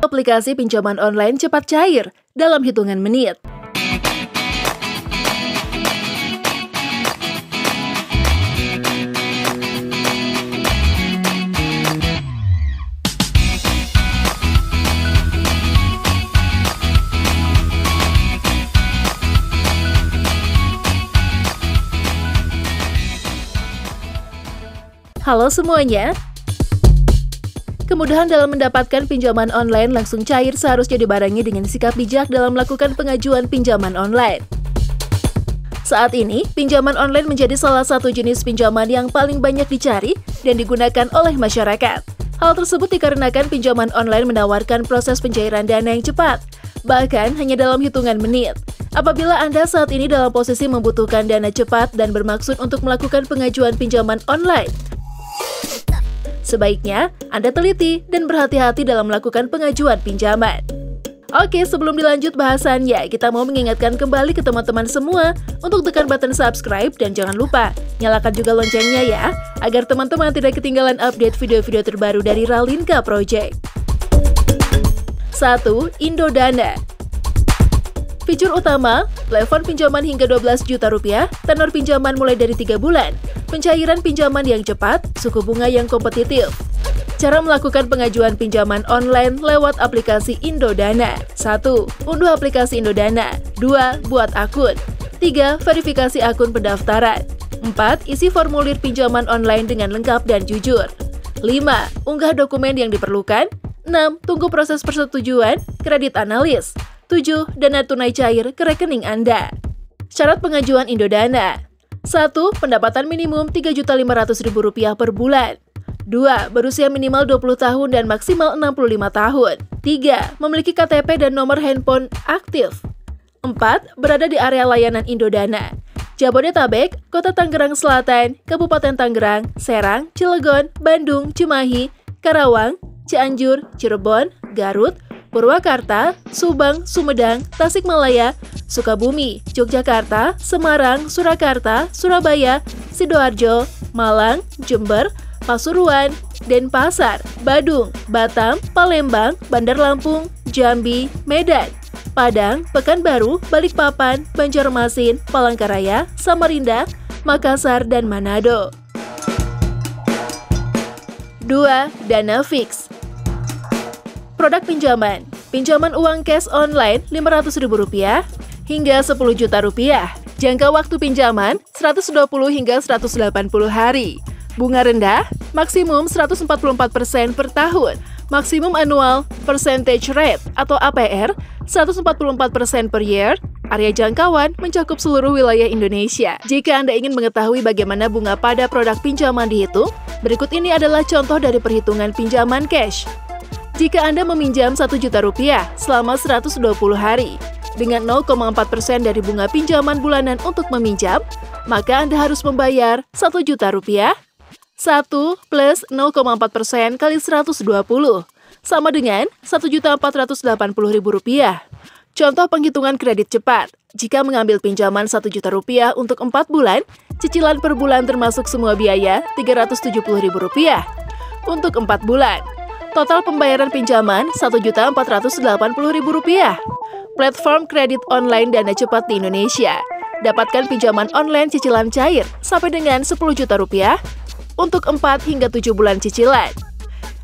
Aplikasi pinjaman online cepat cair dalam hitungan menit. Halo semuanya. Kemudahan dalam mendapatkan pinjaman online langsung cair seharusnya dibarengi dengan sikap bijak dalam melakukan pengajuan pinjaman online. Saat ini, pinjaman online menjadi salah satu jenis pinjaman yang paling banyak dicari dan digunakan oleh masyarakat. Hal tersebut dikarenakan pinjaman online menawarkan proses pencairan dana yang cepat, bahkan hanya dalam hitungan menit. Apabila Anda saat ini dalam posisi membutuhkan dana cepat dan bermaksud untuk melakukan pengajuan pinjaman online, sebaiknya Anda teliti dan berhati-hati dalam melakukan pengajuan pinjaman. Oke, sebelum dilanjut bahasannya, kita mau mengingatkan kembali ke teman-teman semua untuk tekan button subscribe dan jangan lupa nyalakan juga loncengnya ya, agar teman-teman tidak ketinggalan update video-video terbaru dari Ralinka Project. 1. Indodana. Fitur utama, plafon pinjaman hingga 12 juta rupiah, tenor pinjaman mulai dari 3 bulan, pencairan pinjaman yang cepat, suku bunga yang kompetitif. Cara melakukan pengajuan pinjaman online lewat aplikasi Indodana. 1. Unduh aplikasi Indodana. 2. Buat akun. 3. Verifikasi akun pendaftaran. 4. Isi formulir pinjaman online dengan lengkap dan jujur. 5. Unggah dokumen yang diperlukan. 6. Tunggu proses persetujuan, kredit analis. 7. Dana tunai cair ke rekening Anda. Syarat pengajuan Indodana. 1. Pendapatan minimum Rp3.500.000 per bulan. 2. Berusia minimal 20 tahun dan maksimal 65 tahun. 3. Memiliki KTP dan nomor handphone aktif. 4. Berada di area layanan Indodana. Jabodetabek, Kota Tangerang Selatan, Kabupaten Tangerang, Serang, Cilegon, Bandung, Cimahi, Karawang, Cianjur, Cirebon, Garut, Purwakarta, Subang, Sumedang, Tasikmalaya, Sukabumi, Yogyakarta, Semarang, Surakarta, Surabaya, Sidoarjo, Malang, Jember, Pasuruan, Denpasar, Badung, Batam, Palembang, Bandar Lampung, Jambi, Medan, Padang, Pekanbaru, Balikpapan, Banjarmasin, Palangkaraya, Samarinda, Makassar, dan Manado. 2. Dana Fix. Produk pinjaman. Pinjaman uang cash online Rp500.000 hingga Rp10 juta. Jangka waktu pinjaman 120 hingga 180 hari. Bunga rendah, maksimum 144% per tahun. Maksimum annual percentage rate atau APR 144% per year. Area jangkauan mencakup seluruh wilayah Indonesia. Jika Anda ingin mengetahui bagaimana bunga pada produk pinjaman dihitung, berikut ini adalah contoh dari perhitungan pinjaman cash. Jika Anda meminjam Rp1 juta selama 120 hari, dengan 0,4% dari bunga pinjaman bulanan untuk meminjam, maka Anda harus membayar Rp1 juta. 1 plus 0,4% kali 120, sama dengan Rp1.480.000. Contoh penghitungan kredit cepat. Jika mengambil pinjaman Rp1 juta untuk 4 bulan, cicilan per bulan termasuk semua biaya Rp370.000 untuk 4 bulan. Total pembayaran pinjaman Rp1.480.000. Platform kredit online dana cepat di Indonesia. Dapatkan pinjaman online cicilan cair sampai dengan Rp10 juta untuk 4 hingga 7 bulan cicilan.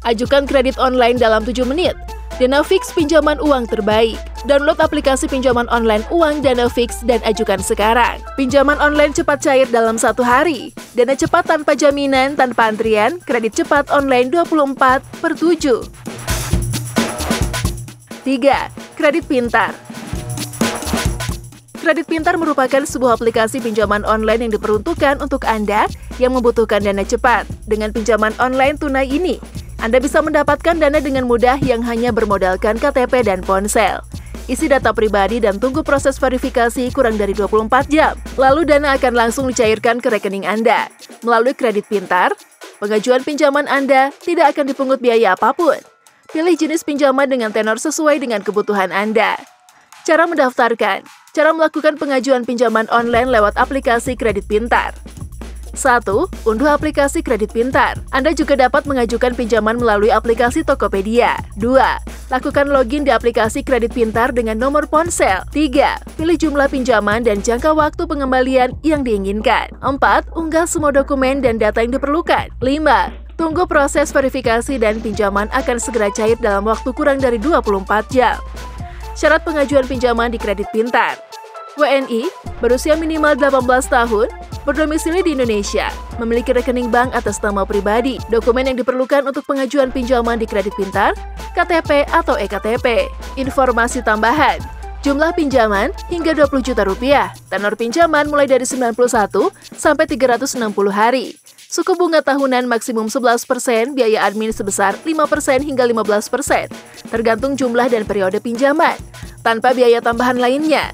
Ajukan kredit online dalam 7 menit. Dana Fix pinjaman uang terbaik. Download aplikasi pinjaman online uang Dana Fix dan ajukan sekarang. Pinjaman online cepat cair dalam 1 hari. Dana cepat tanpa jaminan, tanpa antrian, kredit cepat online 24/7. 3. Kredit Pintar. Kredit Pintar merupakan sebuah aplikasi pinjaman online yang diperuntukkan untuk Anda yang membutuhkan dana cepat. Dengan pinjaman online tunai ini, Anda bisa mendapatkan dana dengan mudah yang hanya bermodalkan KTP dan ponsel. Isi data pribadi dan tunggu proses verifikasi kurang dari 24 jam. Lalu dana akan langsung dicairkan ke rekening Anda. Melalui Kredit Pintar, pengajuan pinjaman Anda tidak akan dipungut biaya apapun. Pilih jenis pinjaman dengan tenor sesuai dengan kebutuhan Anda. Cara mendaftarkan. Cara melakukan pengajuan pinjaman online lewat aplikasi Kredit Pintar. 1. Unduh aplikasi Kredit Pintar. Anda juga dapat mengajukan pinjaman melalui aplikasi Tokopedia. 2. Lakukan login di aplikasi Kredit Pintar dengan nomor ponsel. 3. Pilih jumlah pinjaman dan jangka waktu pengembalian yang diinginkan. 4. Unggah semua dokumen dan data yang diperlukan. 5. Tunggu proses verifikasi dan pinjaman akan segera cair dalam waktu kurang dari 24 jam. Syarat pengajuan pinjaman di Kredit Pintar. WNI, berusia minimal 18 tahun, berdomisili di Indonesia, memiliki rekening bank atas nama pribadi. Dokumen yang diperlukan untuk pengajuan pinjaman di Kredit Pintar, KTP atau EKTP. Informasi tambahan, jumlah pinjaman hingga 20 juta rupiah, tenor pinjaman mulai dari 91 sampai 360 hari. Suku bunga tahunan maksimum 11%, biaya admin sebesar 5% hingga 15%, tergantung jumlah dan periode pinjaman, tanpa biaya tambahan lainnya.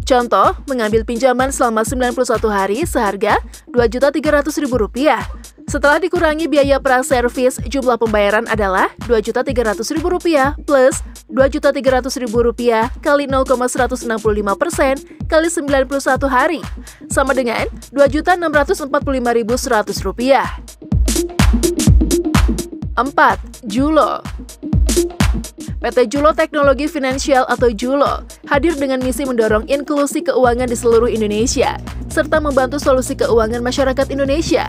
Contoh, mengambil pinjaman selama 91 hari seharga Rp2.300.000. Setelah dikurangi biaya praservis, jumlah pembayaran adalah Rp2.300.000 plus Rp2.300.000 kali 0,165% kali 91 hari, sama dengan Rp2.645.100. 4. Julo. PT Julo Teknologi Finansial atau Julo hadir dengan misi mendorong inklusi keuangan di seluruh Indonesia, serta membantu solusi keuangan masyarakat Indonesia.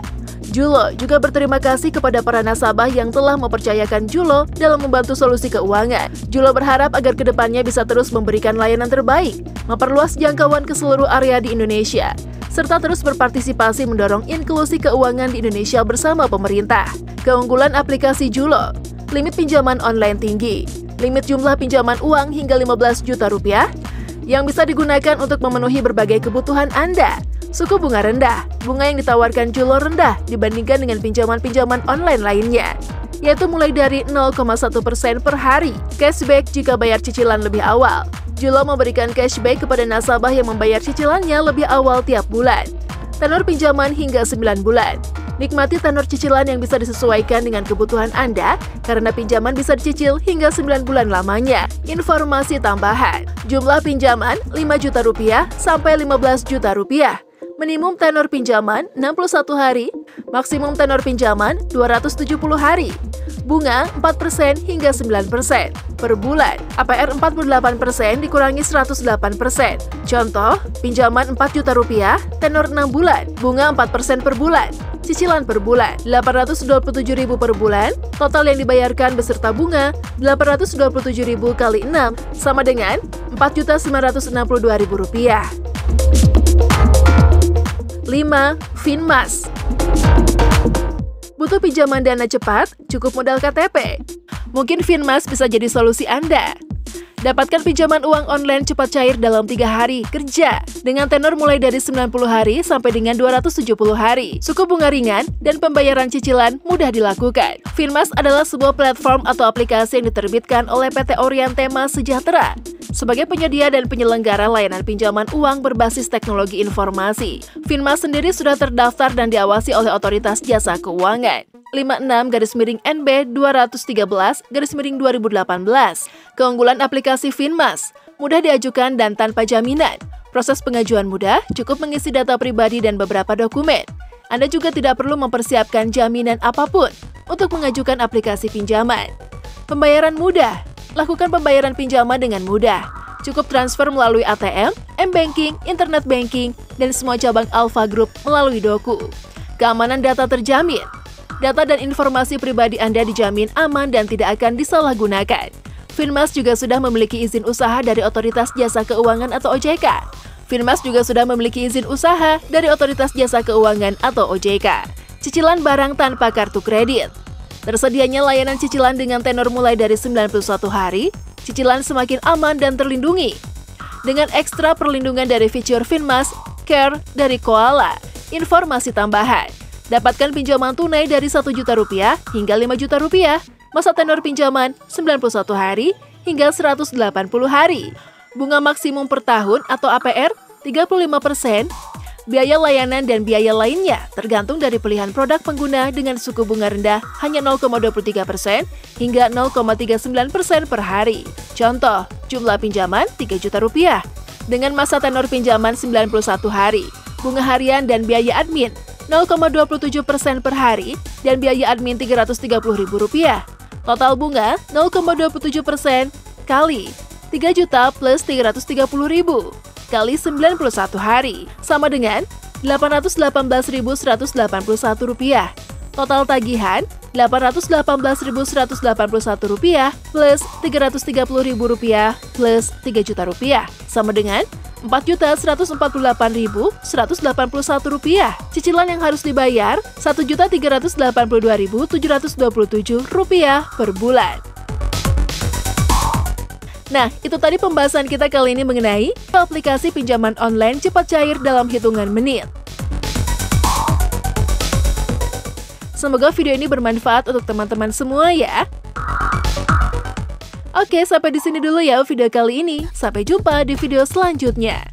Julo juga berterima kasih kepada para nasabah yang telah mempercayakan Julo dalam membantu solusi keuangan. Julo berharap agar kedepannya bisa terus memberikan layanan terbaik, memperluas jangkauan ke seluruh area di Indonesia, serta terus berpartisipasi mendorong inklusi keuangan di Indonesia bersama pemerintah. Keunggulan aplikasi Julo, limit pinjaman online tinggi, limit jumlah pinjaman uang hingga 15 juta rupiah yang bisa digunakan untuk memenuhi berbagai kebutuhan Anda. Suku bunga rendah, bunga yang ditawarkan Julo rendah dibandingkan dengan pinjaman-pinjaman online lainnya, yaitu mulai dari 0,1% per hari. Cashback jika bayar cicilan lebih awal. Julo memberikan cashback kepada nasabah yang membayar cicilannya lebih awal tiap bulan. Tenor pinjaman hingga 9 bulan. Nikmati tenor cicilan yang bisa disesuaikan dengan kebutuhan Anda karena pinjaman bisa dicicil hingga 9 bulan lamanya. Informasi tambahan, jumlah pinjaman 5 juta rupiah sampai 15 juta rupiah. Minimum tenor pinjaman 61 hari, maksimum tenor pinjaman 270 hari. Bunga 4% hingga 9% per bulan. APR 48% dikurangi 108%. Contoh, pinjaman 4 juta rupiah, tenor 6 bulan, bunga 4% per bulan. Cicilan per bulan, Rp827.000 per bulan, total yang dibayarkan beserta bunga, Rp827.000 kali 6, sama dengan Rp4.962.000. 5. Finmas. Butuh pinjaman dana cepat, cukup modal KTP? Mungkin Finmas bisa jadi solusi Anda. Dapatkan pinjaman uang online cepat cair dalam 3 hari kerja dengan tenor mulai dari 90 hari sampai dengan 270 hari. Suku bunga ringan dan pembayaran cicilan mudah dilakukan. Finmas adalah sebuah platform atau aplikasi yang diterbitkan oleh PT Orientema Sejahtera sebagai penyedia dan penyelenggara layanan pinjaman uang berbasis teknologi informasi. Finmas sendiri sudah terdaftar dan diawasi oleh Otoritas Jasa Keuangan. 56-NB213-2018. Keunggulan aplikasi Finmas, mudah diajukan dan tanpa jaminan. Proses pengajuan mudah, cukup mengisi data pribadi dan beberapa dokumen. Anda juga tidak perlu mempersiapkan jaminan apapun untuk mengajukan aplikasi pinjaman. Pembayaran mudah, lakukan pembayaran pinjaman dengan mudah. Cukup transfer melalui ATM, M-Banking, Internet Banking, dan semua cabang Alfa Group melalui Doku. Keamanan data terjamin. Data dan informasi pribadi Anda dijamin aman dan tidak akan disalahgunakan. Finmas juga sudah memiliki izin usaha dari Otoritas Jasa Keuangan atau OJK. Finmas juga sudah memiliki izin usaha dari Otoritas Jasa Keuangan atau OJK. Cicilan barang tanpa kartu kredit. Tersedianya layanan cicilan dengan tenor mulai dari 91 hari, cicilan semakin aman dan terlindungi. Dengan ekstra perlindungan dari fitur Finmas Care dari Koala. Informasi tambahan. Dapatkan pinjaman tunai dari Rp1 juta hingga Rp5 juta. Masa tenor pinjaman 91 hari hingga 180 hari. Bunga maksimum per tahun atau APR 35%. Biaya layanan dan biaya lainnya tergantung dari pilihan produk pengguna dengan suku bunga rendah hanya 0,23% hingga 0,39% per hari. Contoh, jumlah pinjaman Rp3 juta dengan masa tenor pinjaman 91 hari. Bunga harian dan biaya admin 0,27% per hari, dan biaya admin Rp330.000. Total bunga 0,27% kali 3 juta plus 330.000 kali 91 hari, sama dengan Rp818.181. Total tagihan Rp818.181 plus Rp330.000 plus Rp3 juta, sama dengan Rp4.148.181. Cicilan yang harus dibayar Rp1.382.727 per bulan. Nah, itu tadi pembahasan kita kali ini mengenai aplikasi pinjaman online cepat cair dalam hitungan menit. Semoga video ini bermanfaat untuk teman-teman semua ya. Oke, sampai di sini dulu ya video kali ini. Sampai jumpa di video selanjutnya.